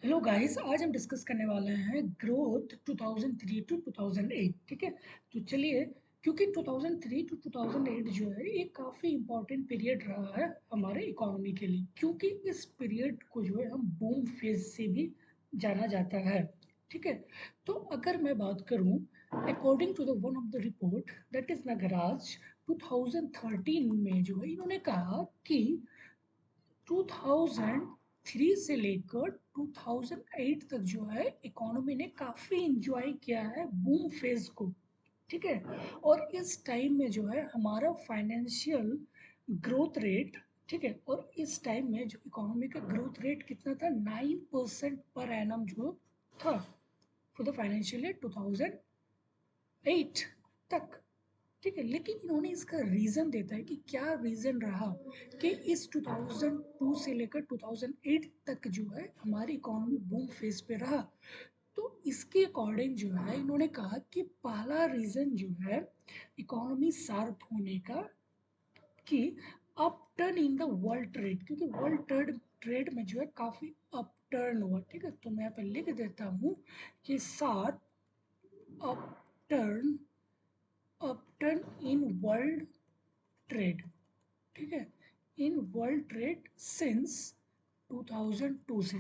Hello guys, आज हम discuss करने वाले हैं ग्रोथ 2003 टू 2008। ठीक है, तो चलिए। क्योंकि 2003 टू 2008 जो है ये काफ़ी इम्पोर्टेंट पीरियड रहा है हमारे इकोनॉमी के लिए, क्योंकि इस पीरियड को जो है हम बूम फेज से भी जाना जाता है। ठीक है, तो अगर मैं बात करूं, according to the one of the report that is Nagaraj 2013 में जो है इन्होंने कहा कि 2003 से लेकर 2008 तक जो है इकोनॉमी ने काफी इंजॉय किया है बूम फेज को। ठीक है, और इस टाइम में जो है हमारा फाइनेंशियल ग्रोथ रेट, ठीक है, और इस टाइम में जो इकोनॉमी का ग्रोथ रेट कितना था, 9% पर एनम जो था फॉर द फाइनेंशियल ईयर 2008 तक। ठीक है, लेकिन इन्होंने इसका रीजन देता है कि क्या रीजन रहा कि इस 2002 से लेकर 2008 तक जो है हमारी इकोनॉमी बूम फेज पे रहा। तो इसके अकॉर्डिंग जो है इन्होंने कहा कि पहला रीजन जो है इकोनॉमी शार्प होने का, कि upturn in the world trade, क्योंकि वर्ल्ड ट्रेड ट्रेड में जो है काफी अपटर्न हुआ। ठीक है, तो मैं यहाँ पे लिख देता हूँ कि sharp upturn, upturn in world trade. ठीक है, इन वर्ल्ड ट्रेड सिंस 2002 से।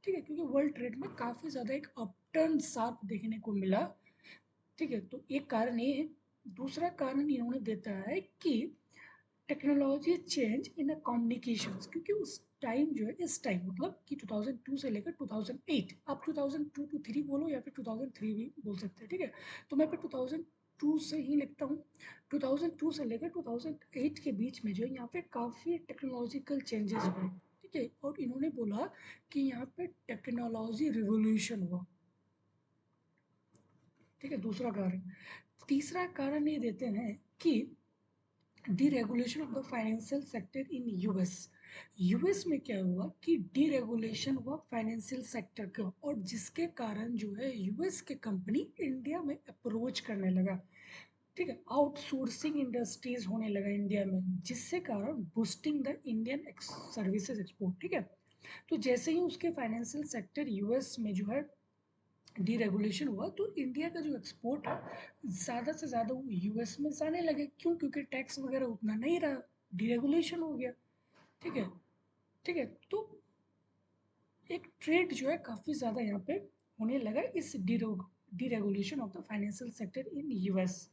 ठीक है, क्योंकि वर्ल्ड ट्रेड में काफ़ी ज़्यादा एक अपटर्न शार्प देखने को मिला। ठीक है, तो एक कारण ये है। दूसरा कारण इन्होंने देता है कि टेक्नोलॉजी चेंज इन कम्युनिकेशंस, क्योंकि उस टाइम जो है, इस टाइम मतलब कि 2002 से लेकर 2008, आप 2002 टू 3 बोलो या फिर 2003 भी बोल सकते हैं। ठीक है, तो मैं फिर 2002 से ही लिखता हूँ। 2002 से लेकर 2008 के बीच में जो है यहाँ पे काफ़ी टेक्नोलॉजिकल चेंजेस हुए। ठीक है, और इन्होंने बोला कि यहाँ पे टेक्नोलॉजी रिवोल्यूशन हुआ। ठीक है, दूसरा कारण। तीसरा कारण ये देते हैं कि deregulation of the financial sector in US. US में क्या हुआ कि डीरेगुलेशन हुआ फाइनेंशियल सेक्टर का, और जिसके कारण जो है यूएस के कंपनी इंडिया में अप्रोच करने लगा। ठीक है, आउटसोर्सिंग इंडस्ट्रीज होने लगा इंडिया में, जिससे कारण boosting the Indian services export. ठीक है, तो जैसे ही उसके फाइनेंशियल सेक्टर यूएस में जो है डीरेगुलेशन हुआ, तो इंडिया का जो एक्सपोर्ट है ज़्यादा से ज़्यादा वो यूएस में जाने लगे। क्यों? क्योंकि टैक्स वगैरह उतना नहीं रहा, डीरेगुलेशन हो गया। ठीक है, ठीक है, तो एक ट्रेड जो है काफ़ी ज़्यादा यहाँ पे होने लगा इस deregulation of the financial sector in US.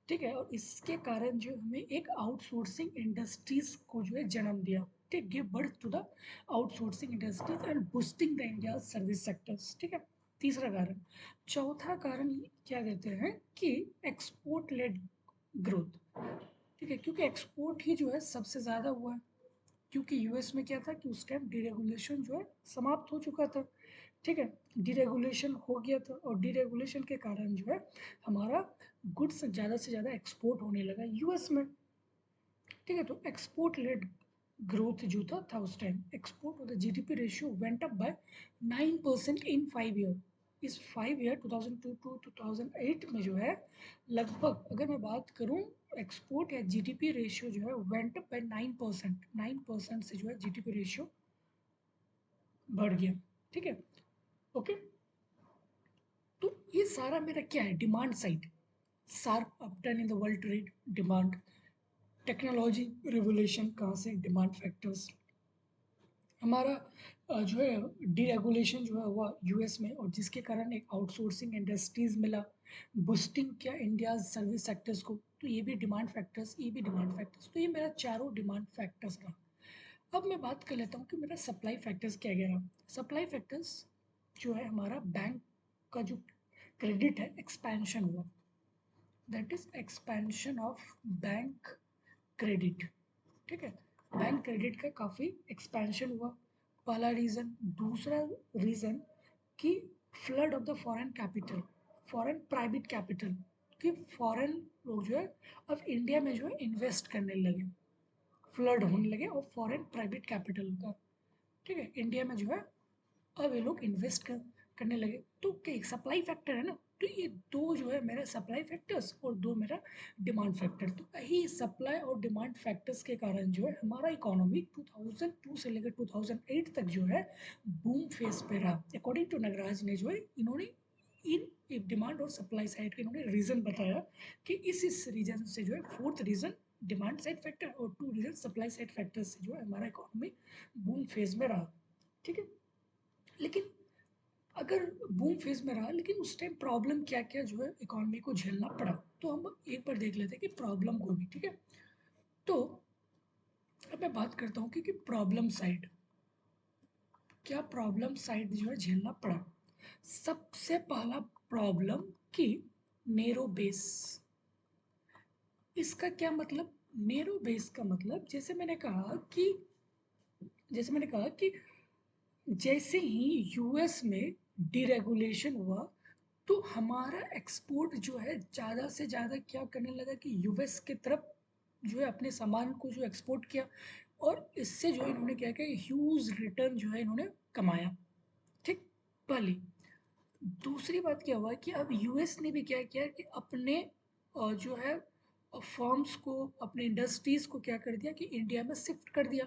ठीक है, और इसके कारण जो हमें एक आउटसोर्सिंग इंडस्ट्रीज को जो है जन्म दिया। ठीक, give birth to the outsourcing industries and boosting the India service sectors. ठीक है, तीसरा कारण। चौथा कारण क्या देते हैं कि एक्सपोर्ट लेड ग्रोथ। ठीक है, क्योंकि एक्सपोर्ट ही जो है सबसे ज़्यादा हुआ है, क्योंकि यूएस में क्या था कि उस टाइम डीरेगुलेशन जो है समाप्त हो चुका था। ठीक है, डीरेगुलेशन हो गया था, और डीरेगुलेशन के कारण जो है हमारा गुड्स ज़्यादा से ज़्यादा एक्सपोर्ट होने लगा यूएस में। ठीक है, तो एक्सपोर्ट लेड ग्रोथ जो था उस टाइम, एक्सपोर्ट और the GDP ratio went up by 9% in 5 year. इस 5 ईयर 2002 टू 2008 में जो है लगभग, अगर मैं बात करूं, एक्सपोर्ट या जीडीपी रेशियो जो है वेंट अप बाय 9%। 9% से जो है जीडीपी रेशियो बढ़ गया। ठीक है, ओके। तो ये सारा मेरा क्या है, demand side. Sharp upturn in the world trade, demand. Technology revolution, कहाँ से, डिमांड फैक्टर्स। हमारा जो है डीरेगुलेशन जो है हुआ यूएस में, और जिसके कारण एक आउटसोर्सिंग इंडस्ट्रीज मिला, बूस्टिंग किया इंडिया सर्विस सेक्टर्स को। तो ये भी डिमांड फैक्टर्स, ये भी डिमांड फैक्टर्स, तो ये मेरा चारों डिमांड फैक्टर्स रहा। अब मैं बात कर लेता हूँ कि मेरा सप्लाई फैक्टर्स क्या क्या रहा। सप्लाई फैक्टर्स जो है हमारा बैंक का जो क्रेडिट है एक्सपेंशन हुआ, that is expansion of bank credit. ठीक है, बैंक क्रेडिट का काफ़ी एक्सपेंशन हुआ, पहला रीज़न। दूसरा रीज़न कि flood of the foreign capital, foreign private capital, कि फॉरेन लोग जो है अब इंडिया में जो है इन्वेस्ट करने लगे, फ्लड होने लगे और फॉरेन प्राइवेट कैपिटल का। ठीक है, इंडिया में जो है अब ये लोग इन्वेस्ट करने लगे। तो क्या सप्लाई फैक्टर है ना, तो ये दो जो है मेरा सप्लाई फैक्टर्स और दो मेरा डिमांड फैक्टर। तो यही सप्लाई और डिमांड फैक्टर्स के कारण जो है हमारा इकोनॉमी 2002 से लेकर 2008 तक जो है बूम फेज पे रहा। अकॉर्डिंग टू नगराज ने जो है इन्होंने इन डिमांड और सप्लाई साइड के इन्होंने रीजन बताया कि इस रीजन से जो है fourth reason demand side factor और two reason supply side factor से जो है हमारा इकोनॉमी बूम फेज में रहा। ठीक है, लेकिन अगर बूम फेज में रहा लेकिन उस टाइम प्रॉब्लम क्या क्या जो है इकोनॉमी को झेलना पड़ा, तो हम एक बार देख लेते हैं कि प्रॉब्लम को भी। ठीक है, तो अब मैं बात करता हूँ कि प्रॉब्लम साइड, क्या प्रॉब्लम साइड जो है झेलना पड़ा। सबसे पहला प्रॉब्लम कि नेरो बेस। इसका क्या मतलब? नेरो बेस का मतलब जैसे मैंने कहा कि जैसे ही यूएस में डिरेगुलेशन हुआ तो हमारा एक्सपोर्ट जो है ज़्यादा से ज़्यादा क्या करने लगा कि यूएस की तरफ जो है अपने सामान को जो एक्सपोर्ट किया, और इससे जो है इन्होंने क्या किया, ह्यूज रिटर्न जो है इन्होंने कमाया। ठीक, पहली। दूसरी बात क्या हुआ कि अब यूएस ने भी क्या किया कि अपने जो है फर्म्स को, अपने इंडस्ट्रीज को क्या कर दिया कि इंडिया में शिफ्ट कर दिया।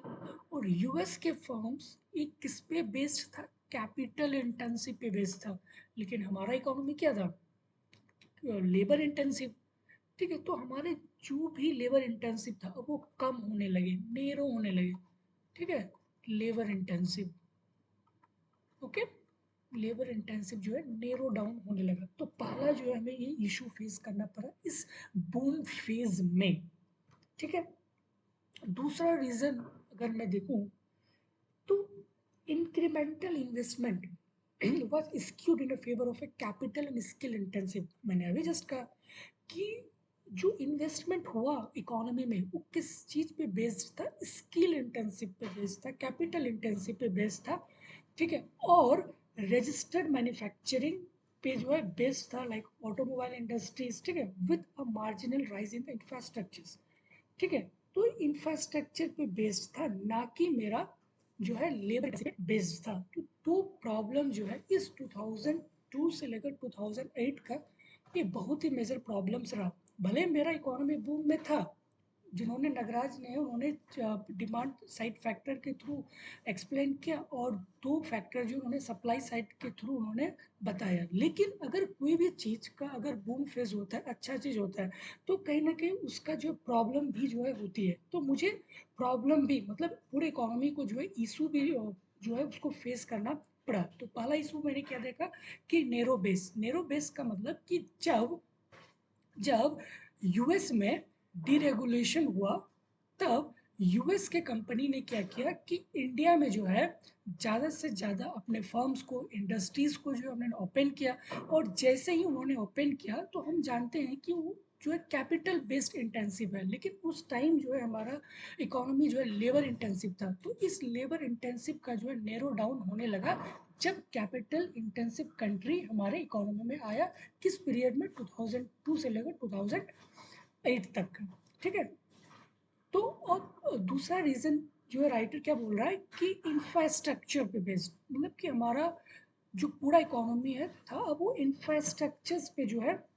और यूएस के फर्म्स एक किस पे बेस्ड था? कैपिटल इंटेंसिव पे बेस्ड था। लेकिन हमारा इकोनॉमी क्या था? Labour intensive. ठीक है, तो हमारे जो भी लेबर इंटेंसिव था अब वो कम होने लगे, नेरो होने लगे। ठीक है, labour intensive, okay, labour intensive जो है नेरो डाउन होने लगा। तो पहला जो है हमें ये इशू फेस करना पड़ा इस बूम फेज में। ठीक है, दूसरा रीजन अगर मैं देखूं तो incremental investment was skewed in a favor of a capital and skill intensive। मैंने अभी जस्ट कहा कि जो इन्वेस्टमेंट हुआ इकोनॉमी में वो किस चीज पे बेस्ड था? स्किल इंटेंसिव पे बेस्ड था, कैपिटल इंटेंसिव पे बेस्ड था। ठीक है, और रजिस्टर्ड मैन्युफैक्चरिंग पे जो है बेस्ड था, लाइक ऑटोमोबाइल इंडस्ट्रीज। ठीक है, with a marginal rise in the infrastructure. ठीक है, तो इंफ्रास्ट्रक्चर पे बेस्ड था, ना कि मेरा जो है लेबर पे बेस्ड था। तो दो प्रॉब्लम जो है इस 2002 से लेकर 2008 का ये बहुत ही मेजर प्रॉब्लम्स रहा। भले मेरा इकोनॉमी बूम में था, जिन्होंने नगराज ने उन्होंने डिमांड साइड फैक्टर के थ्रू एक्सप्लेन किया और दो फैक्टर जो उन्होंने सप्लाई साइड के थ्रू उन्होंने बताया। लेकिन अगर कोई भी चीज़ का अगर बूम फेज होता है, अच्छा चीज़ होता है, तो कहीं ना कहीं उसका जो प्रॉब्लम भी जो है होती है। तो मुझे प्रॉब्लम भी मतलब पूरे इकोनॉमी को जो है इशू भी जो है उसको फेस करना पड़ा। तो पहला इशू मैंने क्या देखा कि नेरो बेस। नेरो बेस का मतलब कि जब जब यूएस में डिरेगुलेशन हुआ तब यूएस के कंपनी ने क्या किया कि इंडिया में जो है ज़्यादा से ज़्यादा अपने फर्म्स को, इंडस्ट्रीज को जो है उन्होंने ओपन किया। और जैसे ही उन्होंने ओपन किया तो हम जानते हैं कि वो जो है कैपिटल बेस्ड इंटेंसिव है, लेकिन उस टाइम जो है हमारा इकोनॉमी जो है लेबर इंटेंसिव था। तो इस लेबर इंटेंसिव का जो है नेरो डाउन होने लगा जब कैपिटल इंटेंसिव कंट्री हमारे इकोनॉमी में आया। किस पीरियड में? 2002 से लेकर 2008 तक। ठीक है, तो और दूसरा रीजन जो है राइटर क्या बोल रहा है कि इंफ्रास्ट्रक्चर पे बेस्ड, मतलब कि हमारा जो पूरा इकोनॉमी है था अब वो इंफ्रास्ट्रक्चर्स पे जो है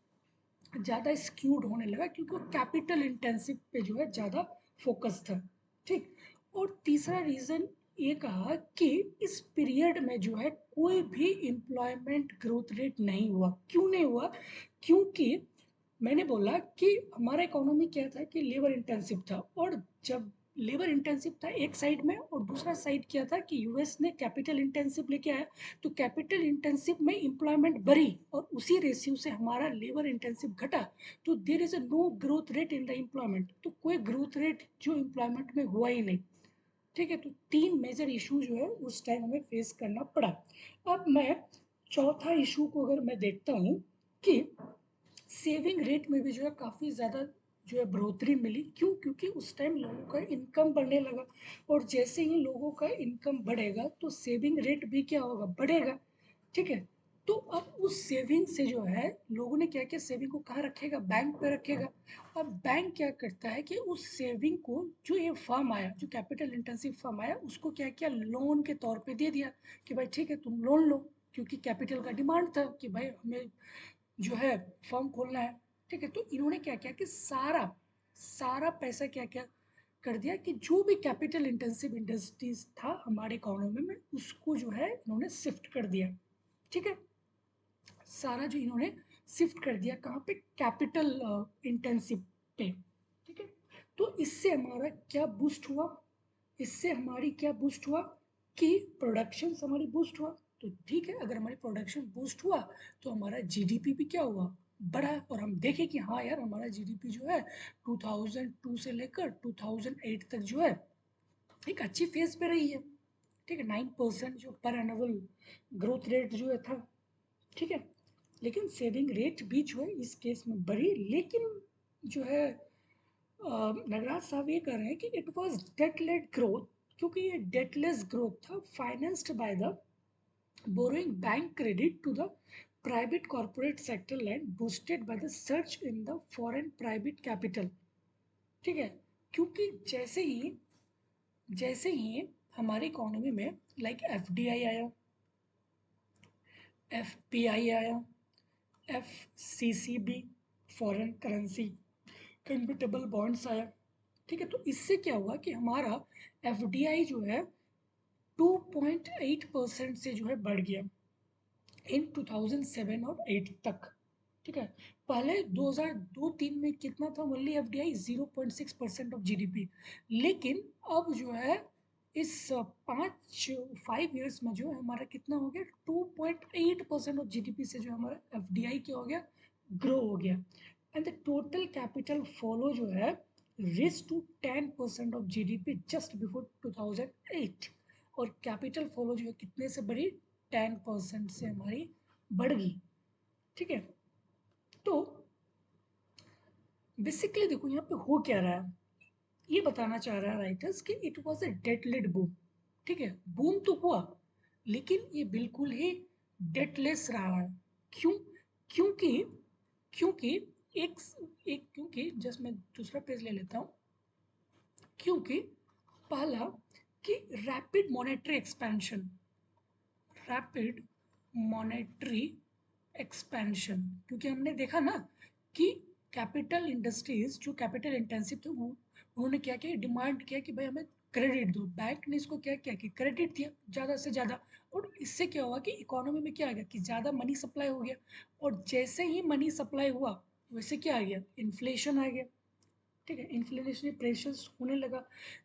ज़्यादा स्क्यूड होने लगा, क्योंकि वो कैपिटल इंटेंसिव पे जो है ज़्यादा फोकस था। ठीक, और तीसरा रीज़न ये कहा कि इस पीरियड में जो है कोई भी एम्प्लॉयमेंट ग्रोथ रेट नहीं हुआ। क्यों नहीं हुआ? क्योंकि मैंने बोला कि हमारा इकोनॉमी क्या था कि लेबर इंटेंसिव था, और जब लेबर इंटेंसिव था एक साइड में और दूसरा साइड क्या था कि यूएस ने कैपिटल इंटेंसिव लेके आया। तो कैपिटल इंटेंसिव में एम्प्लॉयमेंट बढ़ी और उसी रेशियो से हमारा लेबर इंटेंसिव घटा। तो there is a no growth rate in the employment, तो कोई ग्रोथ रेट जो एम्प्लॉयमेंट में हुआ ही नहीं। ठीक है, तो तीन मेजर इशू जो है उस टाइम हमें फेस करना पड़ा। अब मैं चौथा इशू को अगर मैं देखता हूँ कि सेविंग रेट में भी जो है काफ़ी ज़्यादा जो है बढ़ोतरी मिली। क्यों? क्योंकि उस टाइम लोगों का इनकम बढ़ने लगा, और जैसे ही लोगों का इनकम बढ़ेगा तो सेविंग रेट भी क्या होगा? बढ़ेगा। ठीक है, तो अब उस सेविंग से जो है लोगों ने क्या किया, सेविंग को कहाँ रखेगा? बैंक पे रखेगा। अब बैंक क्या करता है कि उस सेविंग को, जो ये फर्म आया, जो कैपिटल इंटेंसिव फर्म आया, उसको क्या किया, लोन के तौर पे दे दिया कि भाई ठीक है तुम लोन लो, क्योंकि कैपिटल का डिमांड था कि भाई हमें जो है फर्म खोलना है, ठीक है। तो इन्होंने क्या किया कि सारा सारा पैसा क्या क्या कर दिया कि जो भी कैपिटल इंटेंसिव इंडस्ट्रीज था हमारे इकोनॉमी में उसको जो है इन्होंने शिफ्ट कर दिया, ठीक है। सारा जो इन्होंने शिफ्ट कर दिया कहाँ पे, कैपिटल इंटेंसिव पे, ठीक है। तो इससे हमारा क्या बूस्ट हुआ, इससे हमारी क्या बूस्ट हुआ कि प्रोडक्शन हमारी बूस्ट हुआ। तो ठीक है, अगर हमारी प्रोडक्शन बूस्ट हुआ तो हमारा जीडीपी भी क्या हुआ, बढ़ा। और हम देखें कि हाँ यार हमारा जीडीपी जो है 2002 से लेकर 2008 तक जो है एक अच्छी फेज पे रही है, ठीक है। 9% जो पर एनुअल ग्रोथ रेट जो है था, ठीक है। लेकिन सेविंग रेट भी जो है इस केस में बढ़ी, लेकिन जो है नगराज साहब ये कह रहे हैं कि it was debt led growth, क्योंकि ये डेटलेस ग्रोथ था financed by the borrowing bank credit to the private corporate sector and boosted by the surge in the foreign private capital, ठीक है। क्योंकि जैसे ही हमारी इकोनॉमी में लाइक एफडीआई आया, एफपीआई आया, एफसीसीबी फॉरेन करेंसी कन्वर्टेबल बॉन्ड्स आया, ठीक है। तो इससे क्या हुआ कि हमारा एफडीआई जो है 2.8% से जो है बढ़ गया इन 2007 और 8 तक, ठीक है। पहले 2002-3 में कितना था ओनली एफडीआई 0.6% ऑफ जीडीपी, लेकिन अब जो है इस 5 ईयर्स में जो है हमारा कितना हो गया 2.8% ऑफ जीडीपी से जो हमारा एफडीआई क्या हो गया, ग्रो हो गया। And the total capital flow जो है reach to 10% of GDP just before 2008। और कैपिटल फॉलो जो है कितने से बढ़ी, 10% से हमारी बढ़ गई, ठीक है। तो बेसिकली देखो यहाँ पे हो क्या रहा है, ये बताना चाह रहा है राइटर्स कि इट वाज अ डेटलेड बूम, ठीक है। बूम तो हुआ लेकिन ये बिल्कुल ही डेटलेस रहा है। क्यों, क्योंकि क्योंकि एक एक क्योंकि जस्ट मैं दूसरा पेज ले लेता हूँ। क्योंकि पहला कि rapid monetary expansion, rapid monetary expansion, क्योंकि हमने देखा ना कि कैपिटल इंडस्ट्रीज जो कैपिटल इंटेंसिव थे वो उन्होंने क्या किया, डिमांड किया कि भाई हमें क्रेडिट दो। बैंक ने इसको क्या किया कि क्रेडिट दिया ज़्यादा से ज़्यादा, और इससे क्या हुआ कि इकोनॉमी में क्या आ गया कि ज़्यादा मनी सप्लाई हो गया। और जैसे ही मनी सप्लाई हुआ वैसे क्या आ गया, इन्फ्लेशन आ गया, ठीक है। इन्फ्लेशनरी प्रेशर्स होने लगा।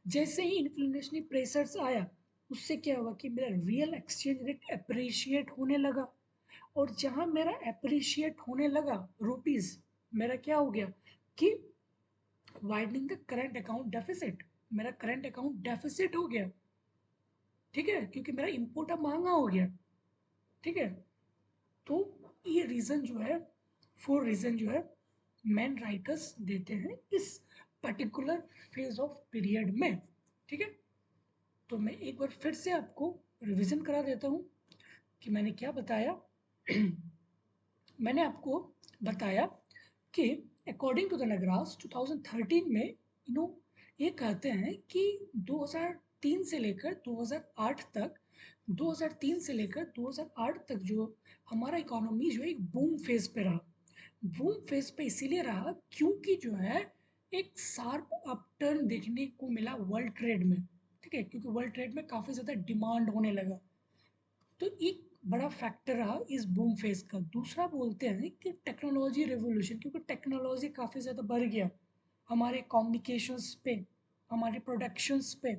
जैसे ही इन्फ्लेशनरी प्रेशर्स आया उससे क्या हुआ कि मेरा रियल एक्सचेंज रेट अप्रिशिएट होने लगा। और जहां मेरा अप्रिशिएट होने लगा रुपीज, मेरा क्या हो गया कि widening the current account deficit, मेरा करंट अकाउंट डेफिसिट हो गया, ठीक है। क्योंकि मेरा इंपोर्ट अब महंगा हो गया, ठीक है। तो ये रीजन जो है, 4 रीजन जो है मेन राइटर्स देते हैं इस पर्टिकुलर फेज ऑफ पीरियड में, ठीक है। तो मैं एक बार फिर से आपको रिवीजन करा देता हूँ कि मैंने क्या बताया। मैंने आपको बताया कि अकॉर्डिंग टू द नगरास 2013 में ये कहते हैं कि 2003 से लेकर 2008 तक, 2003 से लेकर 2008 तक जो हमारा इकोनॉमी जो एक बूम फेज पे रहा। बूम फेज पे इसीलिए रहा क्योंकि जो है एक शार्प अपटर्न देखने को मिला वर्ल्ड ट्रेड में, ठीक है। क्योंकि वर्ल्ड ट्रेड में काफ़ी ज़्यादा डिमांड होने लगा, तो एक बड़ा फैक्टर रहा इस बूम फेज का। दूसरा बोलते हैं कि टेक्नोलॉजी रेवोल्यूशन, क्योंकि टेक्नोलॉजी काफ़ी ज़्यादा बढ़ गया हमारे कम्युनिकेशंस पे, हमारे प्रोडक्शंस पे।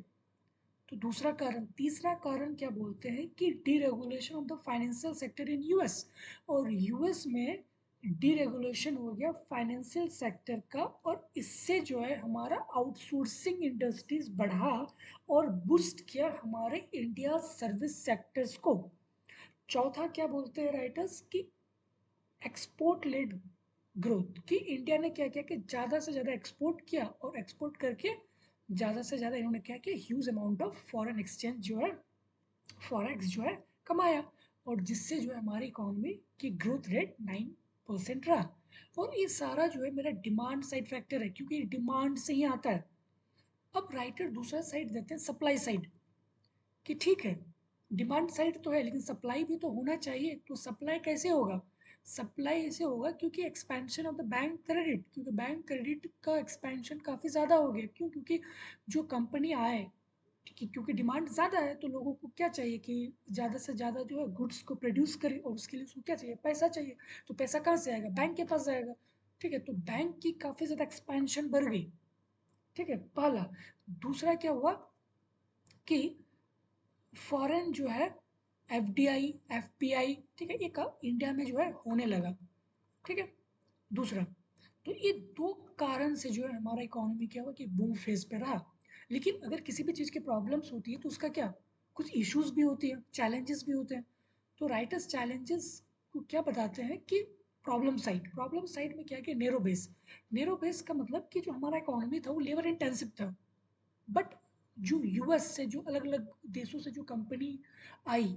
तो दूसरा कारण, तीसरा कारण क्या बोलते हैं कि deregulation of the financial sector in US. और यूएस में डीरेगुलेशन हो गया फाइनेंशियल सेक्टर का, और इससे जो है हमारा आउटसोर्सिंग इंडस्ट्रीज बढ़ा और बूस्ट किया हमारे इंडिया सर्विस सेक्टर्स को। चौथा क्या बोलते हैं राइटर्स कि एक्सपोर्ट लेड ग्रोथ, कि इंडिया ने क्या किया कि ज़्यादा से ज़्यादा एक्सपोर्ट किया, और एक्सपोर्ट करके ज़्यादा से ज़्यादा इन्होंने क्या किया, huge amount of foreign exchange जो है, फॉरेक्स जो है कमाया। और जिससे जो है हमारी इकोनॉमी की ग्रोथ रेट 9% रहा। और ये सारा जो है मेरा डिमांड साइड फैक्टर है, क्योंकि डिमांड से ही आता है। अब राइटर दूसरा साइड देते हैं सप्लाई साइड, कि ठीक है डिमांड साइड तो है लेकिन सप्लाई भी तो होना चाहिए। तो सप्लाई कैसे होगा, सप्लाई ऐसे होगा क्योंकि expansion of the bank credit, क्योंकि बैंक क्रेडिट का एक्सपेंशन काफ़ी ज़्यादा हो गया। क्यों? क्योंकि जो कंपनी आए, क्योंकि डिमांड ज़्यादा है तो लोगों को क्या चाहिए कि ज़्यादा से ज़्यादा जो है गुड्स को प्रोड्यूस करे, और उसके लिए उसको क्या चाहिए? पैसा चाहिए। तो पैसा कहाँ से आएगा? बैंक के पास जाएगा। ठीक है, तो बैंक की काफ़ी ज़्यादा एक्सपेंशन बढ़ गई। ठीक है, पहला। दूसरा क्या हुआ कि फॉरेन जो है एफडीआई, एफपीआई, ठीक है, ये इंडिया में जो है होने लगा। ठीक है, दूसरा। तो ये दो कारण से जो है हमारा इकोनॉमी क्या हुआ कि बूम फेज पे रहा। लेकिन अगर किसी भी चीज़ की प्रॉब्लम्स होती है तो उसका क्या, कुछ इश्यूज भी होती है, चैलेंजेस भी होते हैं। तो राइटर्स चैलेंजेस को क्या बताते हैं कि प्रॉब्लम साइड में क्या है कि नेरो बेस का मतलब कि जो हमारा इकोनॉमी था वो लेबर इंटेंसिव था। बट जो यूएस से, जो अलग अलग देशों से जो कंपनी आई,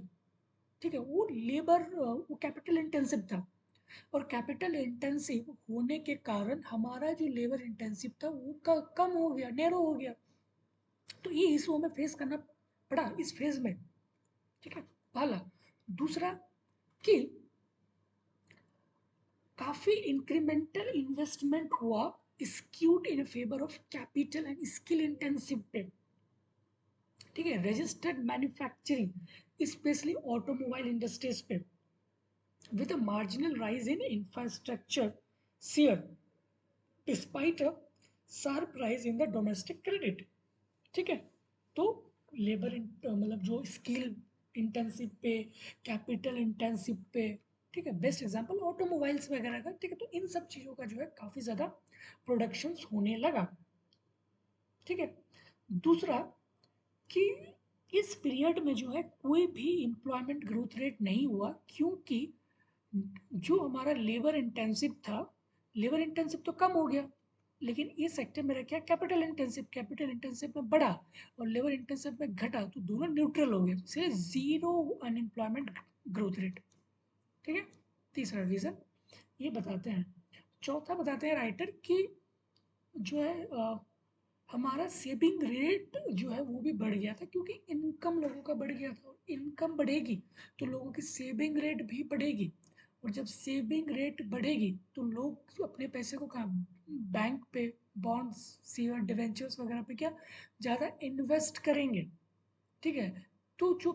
ठीक है, वो कैपिटल इंटेंसिव था। और कैपिटल इंटेंसिव होने के कारण हमारा जो लेबर इंटेंसिव था वो कम हो गया, नैरो हो गया। तो ये इशू हमें फेस करना पड़ा इस फेज में। ठीक है, पहला। दूसरा कि काफी इंक्रीमेंटल इन्वेस्टमेंट हुआ, skewed in favour of capital and skill intensive पे। ठीक है, registered manufacturing specially automobile industries पे, with a marginal rise in infrastructure share despite a sharp rise in the domestic credit। ठीक है, तो लेबर मतलब जो स्किल इंटेंसिव पे, कैपिटल इंटेंसिव पे, ठीक है, बेस्ट एग्जांपल ऑटोमोबाइल्स वगैरह का। ठीक है, तो इन सब चीज़ों का जो है काफ़ी ज़्यादा प्रोडक्शंस होने लगा। ठीक है, दूसरा कि इस पीरियड में जो है कोई भी एम्प्लॉयमेंट ग्रोथ रेट नहीं हुआ, क्योंकि जो हमारा लेबर इंटेंसिव तो कम हो गया, लेकिन ये सेक्टर मेरा क्या, कैपिटल इंटेंसिव में बढ़ा और लेबर इंटेंसिव में घटा, तो दोनों न्यूट्रल हो गए, इसलिए जीरो अनएम्प्लॉयमेंट ग्रोथ रेट। ठीक है, तीसरा रीजन ये बताते हैं। चौथा बताते हैं राइटर कि जो है हमारा सेविंग रेट जो है वो भी बढ़ गया था, क्योंकि इनकम लोगों का बढ़ गया था, और इनकम बढ़ेगी तो लोगों की सेविंग रेट भी बढ़ेगी। और जब सेविंग रेट बढ़ेगी तो लोग अपने पैसे को कहाँ, बैंक पे, बॉन्ड्स, शेयर, डिवेंचर्स वगैरह पे क्या ज़्यादा इन्वेस्ट करेंगे। ठीक है, तो जो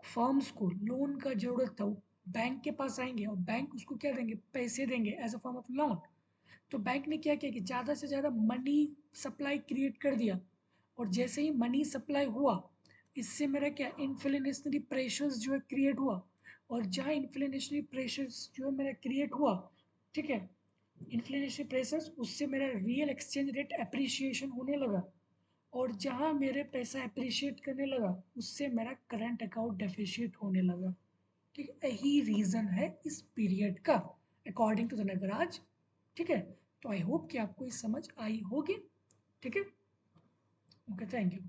फर्म्स को लोन का जरूरत था वो बैंक के पास आएंगे, और बैंक उसको क्या देंगे, पैसे देंगे as a form of loan. तो बैंक ने क्या किया कि ज़्यादा से ज़्यादा मनी सप्लाई क्रिएट कर दिया। और जैसे ही मनी सप्लाई हुआ, इससे मेरा क्या, इन्फ्लेशनरी प्रेशर्स जो है क्रिएट हुआ। और जहाँ इन्फ्लेशनरी प्रेशर्स जो है मेरा क्रिएट हुआ, ठीक है, इन्फ्लेशनरी प्रेशर्स, उससे मेरा रियल एक्सचेंज रेट अप्रिसिएशन होने लगा। और जहाँ मेरे पैसा अप्रिशिएट करने लगा, उससे मेरा करंट अकाउंट डेफिशिएट होने लगा। ठीक है, यही रीज़न है इस पीरियड का, अकॉर्डिंग टू द नगराज। ठीक है, तो आई होप कि आपको ये समझ आई होगी। ठीक है, ओके, थैंक यू।